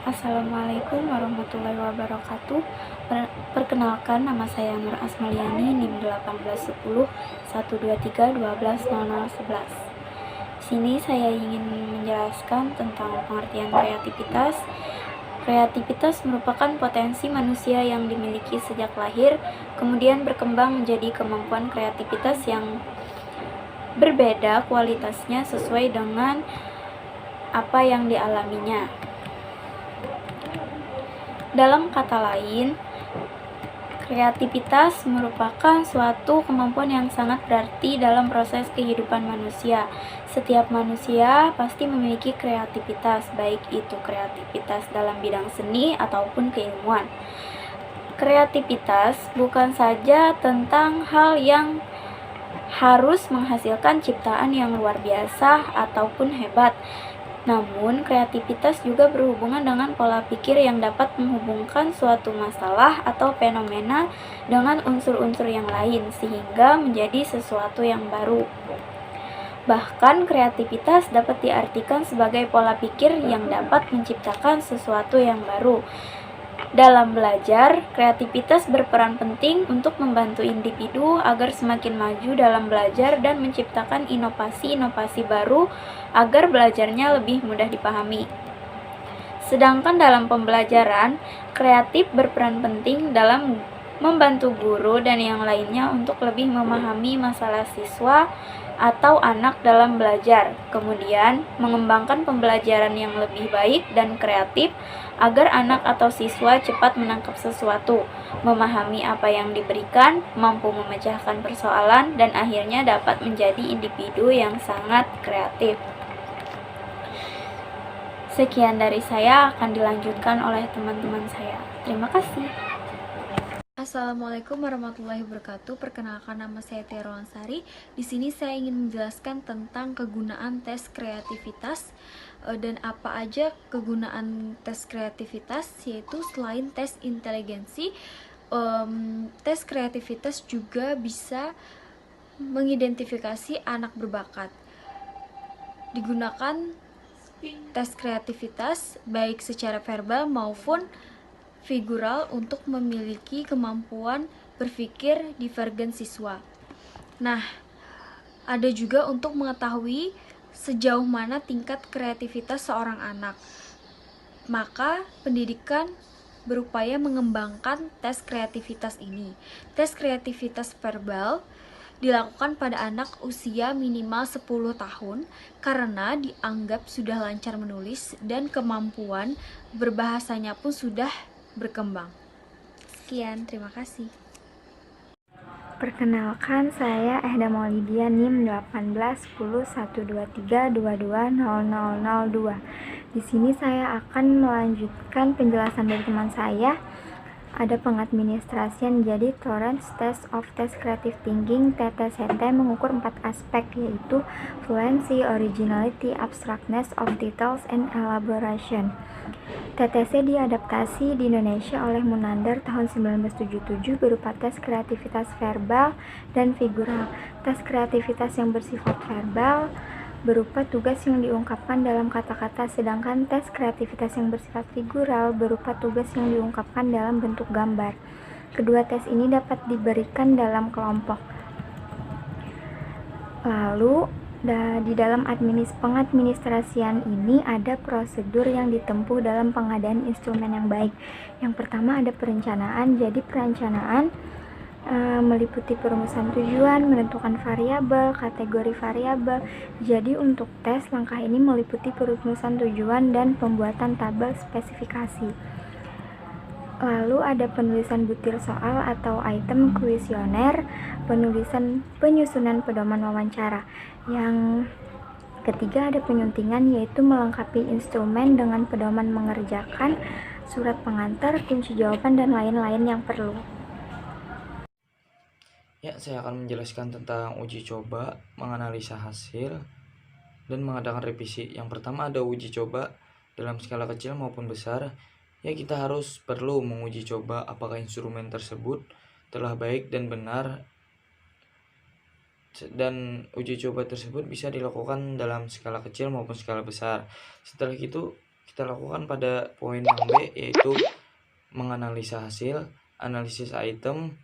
Assalamualaikum warahmatullahi wabarakatuh. Perkenalkan, nama saya Nur Asmaliani, NIM 1810 123 12 00 11. Sini saya ingin menjelaskan tentang pengertian kreativitas. Kreativitas merupakan potensi manusia yang dimiliki sejak lahir, kemudian berkembang menjadi kemampuan kreativitas yang berbeda kualitasnya sesuai dengan apa yang dialaminya. Dalam kata lain, kreativitas merupakan suatu kemampuan yang sangat berarti dalam proses kehidupan manusia. Setiap manusia pasti memiliki kreativitas, baik itu kreativitas dalam bidang seni ataupun keilmuan. Kreativitas bukan saja tentang hal yang harus menghasilkan ciptaan yang luar biasa ataupun hebat, namun, kreativitas juga berhubungan dengan pola pikir yang dapat menghubungkan suatu masalah atau fenomena dengan unsur-unsur yang lain, sehingga menjadi sesuatu yang baru. Bahkan, kreativitas dapat diartikan sebagai pola pikir yang dapat menciptakan sesuatu yang baru. Dalam belajar, kreativitas berperan penting untuk membantu individu agar semakin maju dalam belajar dan menciptakan inovasi-inovasi baru agar belajarnya lebih mudah dipahami. Sedangkan dalam pembelajaran, kreatif berperan penting dalam membantu guru dan yang lainnya untuk lebih memahami masalah siswa atau anak dalam belajar, kemudian mengembangkan pembelajaran yang lebih baik dan kreatif agar anak atau siswa cepat menangkap sesuatu, memahami apa yang diberikan, mampu memecahkan persoalan, dan akhirnya dapat menjadi individu yang sangat kreatif. Sekian dari saya, akan dilanjutkan oleh teman-teman saya. Terima kasih. Assalamualaikum warahmatullahi wabarakatuh. Perkenalkan, nama saya Tiara Ansari. Di sini saya ingin menjelaskan tentang kegunaan tes kreativitas dan apa aja kegunaan tes kreativitas, yaitu selain tes inteligensi, tes kreativitas juga bisa mengidentifikasi anak berbakat. Digunakan tes kreativitas baik secara verbal maupun figural untuk memiliki kemampuan berpikir divergen siswa. Nah, ada juga untuk mengetahui sejauh mana tingkat kreativitas seorang anak. Maka, pendidikan berupaya mengembangkan tes kreativitas ini. Tes kreativitas verbal dilakukan pada anak usia minimal 10 tahun karena dianggap sudah lancar menulis dan kemampuan berbahasanya pun sudah berkembang. Sekian, terima kasih. Perkenalkan, saya Ehda Maulidia, NIM 1810 123 22 0002. Di sini saya akan melanjutkan penjelasan dari teman saya. Ada pengadministrasian, jadi Torrance Test of Test Creative Thinking (TTCT) mengukur 4 aspek, yaitu fluency, originality, abstractness of details, and elaboration. TTC diadaptasi di Indonesia oleh Munandar tahun 1977 berupa tes kreativitas verbal dan figural. Tes kreativitas yang bersifat verbal berupa tugas yang diungkapkan dalam kata-kata, sedangkan tes kreativitas yang bersifat figural berupa tugas yang diungkapkan dalam bentuk gambar. Kedua tes ini dapat diberikan dalam kelompok. Lalu, di dalam pengadministrasian ini ada prosedur yang ditempuh dalam pengadaan instrumen yang baik. Yang pertama ada perencanaan. Jadi perencanaan meliputi perumusan tujuan, menentukan variabel, kategori variabel. Jadi untuk tes, langkah ini meliputi perumusan tujuan dan pembuatan tabel spesifikasi. Lalu ada penulisan butir soal atau item kuesioner, penyusunan pedoman wawancara. Yang ketiga ada penyuntingan, yaitu melengkapi instrumen dengan pedoman mengerjakan, surat pengantar, kunci jawaban, dan lain-lain yang perlu. Ya, saya akan menjelaskan tentang uji coba, menganalisa hasil, dan mengadakan revisi. Yang pertama ada uji coba dalam skala kecil maupun besar. Ya, kita harus perlu menguji coba apakah instrumen tersebut telah baik dan benar, dan uji coba tersebut bisa dilakukan dalam skala kecil maupun skala besar. Setelah itu kita lakukan pada poin yang B, yaitu menganalisa hasil, analisis item,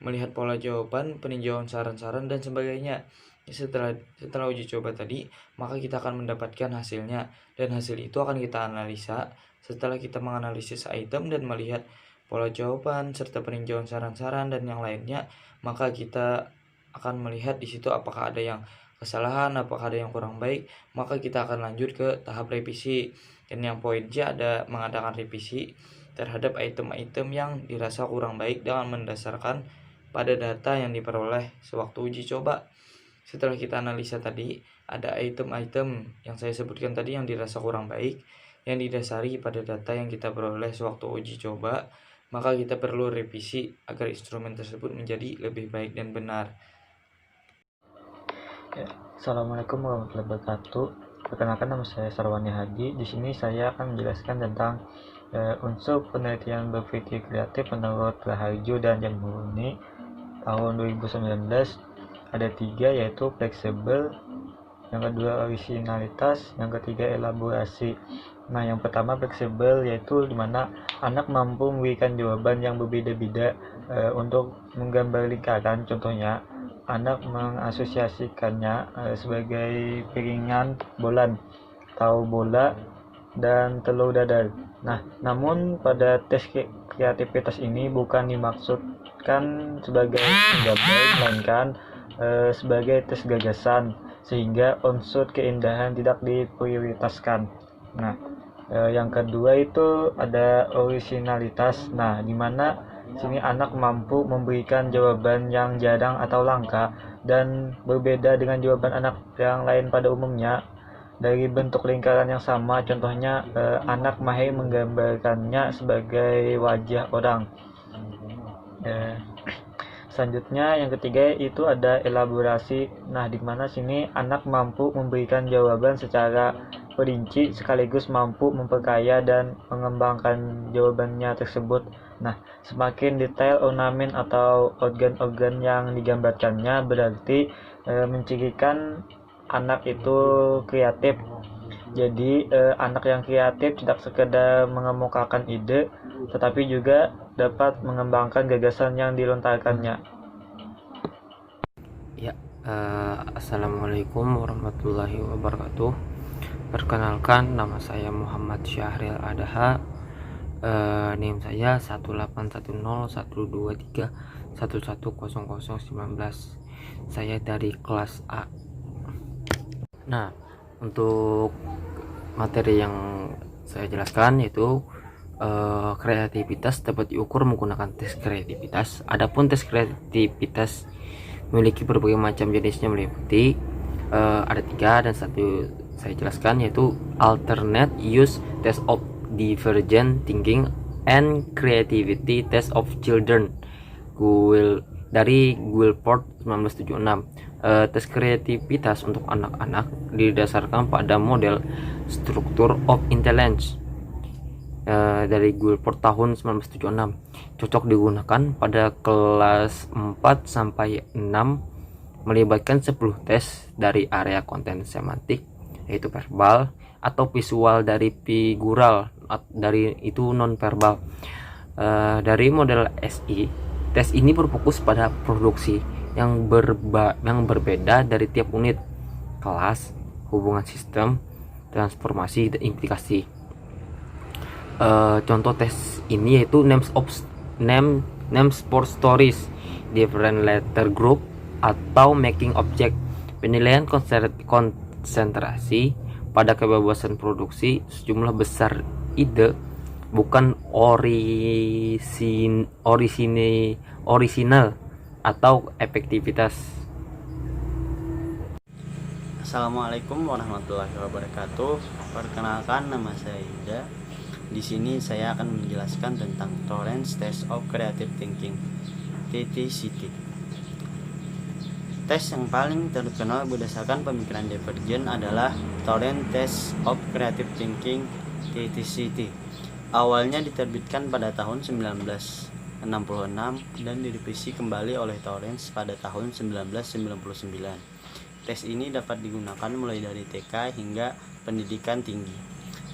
melihat pola jawaban, peninjauan saran-saran, dan sebagainya. Setelah uji coba tadi, maka kita akan mendapatkan hasilnya, dan hasil itu akan kita analisa. Setelah kita menganalisis item dan melihat pola jawaban serta peninjauan saran-saran dan yang lainnya, maka kita akan melihat di situ apakah ada yang kesalahan, apakah ada yang kurang baik, maka kita akan lanjut ke tahap revisi. Dan yang poin C ada mengadakan revisi terhadap item-item yang dirasa kurang baik dengan mendasarkan pada data yang diperoleh sewaktu uji coba. Setelah kita analisa tadi, ada item-item yang saya sebutkan tadi yang dirasa kurang baik, yang didasari pada data yang kita peroleh sewaktu uji coba, maka kita perlu revisi agar instrumen tersebut menjadi lebih baik dan benar. Assalamualaikum warahmatullahi wabarakatuh. Perkenalkan, nama saya Sarwani Hadi. Di sini saya akan menjelaskan tentang unsur penelitian berpikir kreatif menurut Raharjo dan Jamhuri tahun 2019. Ada 3, yaitu fleksibel, yang kedua originalitas, yang ketiga elaborasi. Nah, yang pertama fleksibel, yaitu dimana anak mampu memberikan jawaban yang berbeda-beda untuk menggambar lingkaran. Contohnya, anak mengasosiasikannya sebagai piringan bola, tahu bola, dan telur dadar. Nah, namun pada tes kreativitas ini bukan dimaksudkan sebagai menggambar, melainkan sebagai tes gagasan, sehingga unsur keindahan tidak diprioritaskan. Nah, yang kedua itu ada originalitas. Nah, dimana sini anak mampu memberikan jawaban yang jarang atau langka dan berbeda dengan jawaban anak yang lain pada umumnya dari bentuk lingkaran yang sama. Contohnya, anak mahir menggambarkannya sebagai wajah orang. Selanjutnya yang ketiga itu ada elaborasi. Nah, di mana sini anak mampu memberikan jawaban secara perinci sekaligus mampu memperkaya dan mengembangkan jawabannya tersebut. Nah, semakin detail ornamen atau organ-organ yang digambarkannya berarti mencirikan anak itu kreatif. Jadi anak yang kreatif tidak sekedar mengemukakan ide, tetapi juga dapat mengembangkan gagasan yang dilontarkannya. Ya, Assalamualaikum warahmatullahi wabarakatuh. Perkenalkan, nama saya Muhammad Syahril Adaha. NIM saya 1810123110019. Saya dari kelas A. Nah, untuk materi yang saya jelaskan yaitu kreativitas dapat diukur menggunakan tes kreativitas. Adapun tes kreativitas memiliki berbagai macam jenisnya, meliputi ada 3 dan 1 saya jelaskan, yaitu alternate use test of divergent thinking and creativity test of children, dari Guilford 1976. Tes kreativitas untuk anak-anak didasarkan pada model struktur of intelligence dari Guilford tahun 1976. Cocok digunakan pada kelas 4 sampai 6, melibatkan 10 tes dari area konten semantik, yaitu verbal atau visual dari figural, dari itu non verbal. Dari model SI, tes ini berfokus pada produksi yang berbeda dari tiap unit, kelas, hubungan sistem, transformasi, dan implikasi. Contoh tes ini yaitu names for stories, different letter group, atau making object. Penilaian konsentrasi pada kebebasan produksi, sejumlah besar ide, bukan orisinal atau efektivitas. Assalamualaikum warahmatullahi wabarakatuh. Perkenalkan, nama saya Yuda. Di sini saya akan menjelaskan tentang Torrance Test of Creative Thinking (TTCT). Tes yang paling terkenal berdasarkan pemikiran divergent adalah Torrance Test of Creative Thinking (TTCT). Awalnya diterbitkan pada tahun 1966 dan direvisi kembali oleh Torrance pada tahun 1999. Tes ini dapat digunakan mulai dari TK hingga pendidikan tinggi.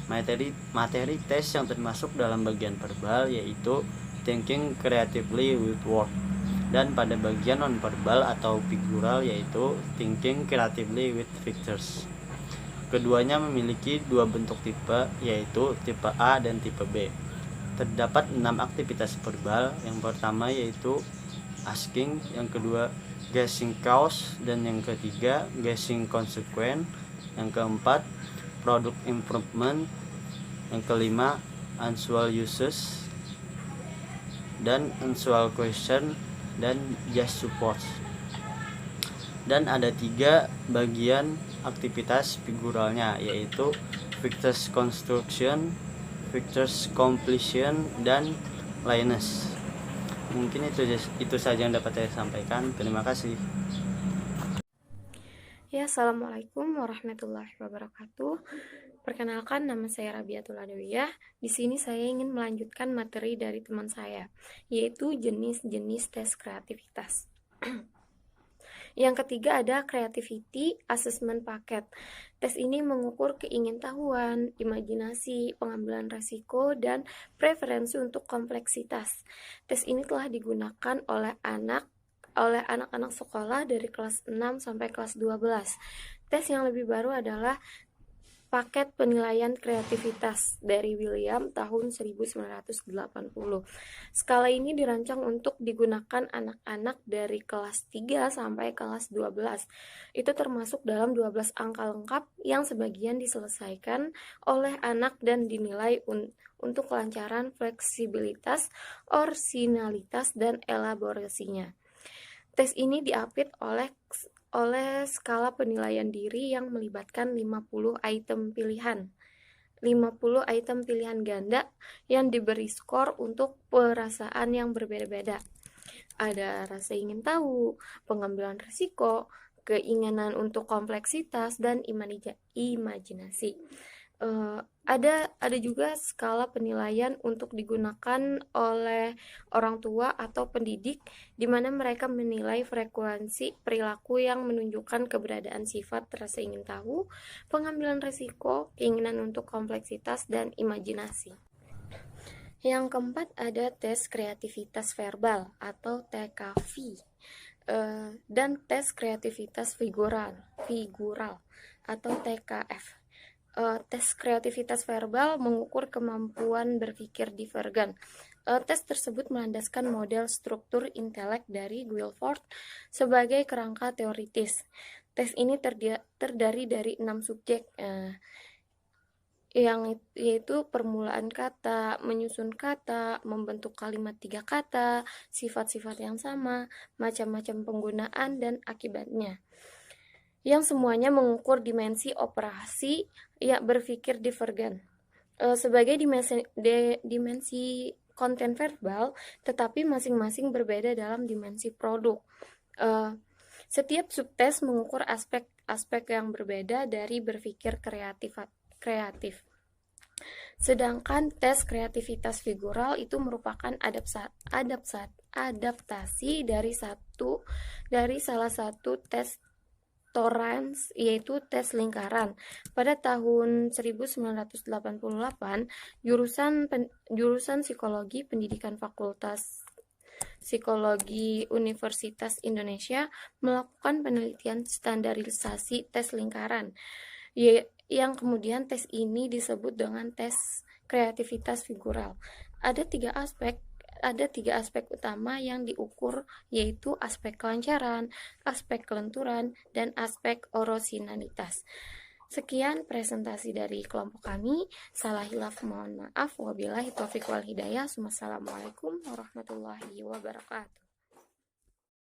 Materi tes yang termasuk dalam bagian verbal yaitu thinking creatively with word, dan pada bagian non-verbal atau figural yaitu thinking creatively with pictures. Keduanya memiliki dua bentuk tipe, yaitu tipe A dan tipe B. Terdapat 6 aktivitas verbal. Yang pertama yaitu asking, yang kedua guessing cause, dan yang ketiga guessing consequence, yang keempat product improvement, yang kelima unusual uses, dan unusual question, dan just support. Dan ada 3 bagian aktivitas figuralnya, yaitu fictitious construction, fictitious completion, dan likeness. Mungkin itu saja yang dapat saya sampaikan. Terima kasih. Ya, Assalamualaikum warahmatullahi wabarakatuh. Perkenalkan, nama saya Rabiatul Adawiyah. Di sini saya ingin melanjutkan materi dari teman saya, yaitu jenis-jenis tes kreativitas. Yang ketiga ada Creativity Assessment Packet. Tes ini mengukur keingintahuan, imajinasi, pengambilan resiko, dan preferensi untuk kompleksitas. Tes ini telah digunakan oleh anak-anak sekolah dari kelas 6 sampai kelas 12. Tes yang lebih baru adalah paket penilaian kreativitas dari William tahun 1980. Skala ini dirancang untuk digunakan anak-anak dari kelas 3 sampai kelas 12. Itu termasuk dalam 12 angka lengkap yang sebagian diselesaikan oleh anak dan dinilai untuk kelancaran, fleksibilitas, orisinalitas, dan elaborasinya. Tes ini diapit oleh skala penilaian diri yang melibatkan 50 item pilihan. 50 item pilihan ganda yang diberi skor untuk perasaan yang berbeda-beda. Ada rasa ingin tahu, pengambilan risiko, keinginan untuk kompleksitas, dan imajinasi. Ada juga skala penilaian untuk digunakan oleh orang tua atau pendidik, di mana mereka menilai frekuensi perilaku yang menunjukkan keberadaan sifat rasa ingin tahu, pengambilan risiko, keinginan untuk kompleksitas, dan imajinasi. Yang keempat ada tes kreativitas verbal atau TKV, dan tes kreativitas figural atau TKF. Tes kreativitas verbal mengukur kemampuan berpikir divergen. Tes tersebut melandaskan model struktur intelek dari Guilford sebagai kerangka teoritis. Tes ini terdiri dari 6 subjek, yaitu permulaan kata, menyusun kata, membentuk kalimat 3 kata, sifat-sifat yang sama, macam-macam penggunaan, dan akibatnya. Yang semuanya mengukur dimensi operasi berpikir divergen sebagai dimensi konten verbal, tetapi masing-masing berbeda dalam dimensi produk. Setiap subtes mengukur aspek yang berbeda dari berpikir kreatif. Sedangkan tes kreativitas figural itu merupakan adaptasi dari salah satu tes Torrance, yaitu tes lingkaran. Pada tahun 1988, jurusan Psikologi Pendidikan Fakultas Psikologi Universitas Indonesia melakukan penelitian standarisasi tes lingkaran, yang kemudian tes ini disebut dengan tes kreativitas figural. Ada tiga aspek utama yang diukur, yaitu aspek kelancaran, aspek kelenturan, dan aspek orisinalitas. Sekian presentasi dari kelompok kami. Salah hilaf mohon maaf. Wabillahi taufiq wal hidayah. Wassalamualaikum warahmatullahi wabarakatuh.